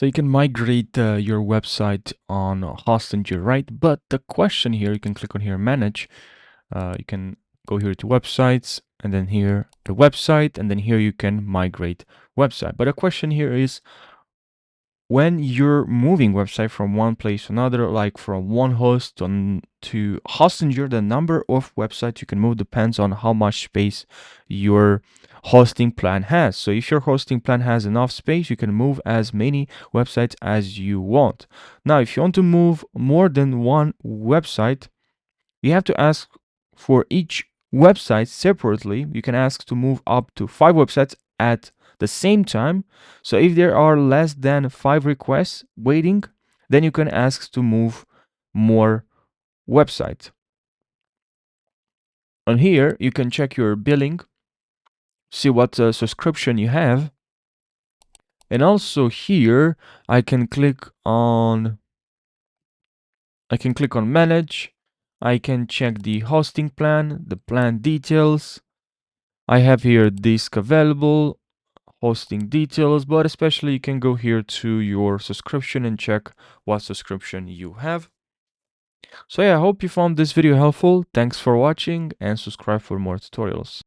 So you can migrate your website on Hostinger, right? But the question here, you can click on here, manage. You can go here to websites, and then here the website, and then here you can migrate website. But the question here is, when you're moving website from one place to another, like from one host to Hostinger, the number of websites you can move depends on how much space your hosting plan has. So if your hosting plan has enough space, you can move as many websites as you want. Now, if you want to move more than one website, you have to ask for each website separately. You can ask to move up to 5 websites at the same time. So if there are less than 5 requests waiting, then you can ask to move more websites. On here, you can check your billing, see what subscription you have. And also here, I can click on manage. I can check the hosting plan, the plan details. I have here disk available, hosting details, but especially you can go here to your subscription and check what subscription you have. So yeah, I hope you found this video helpful. Thanks for watching and subscribe for more tutorials.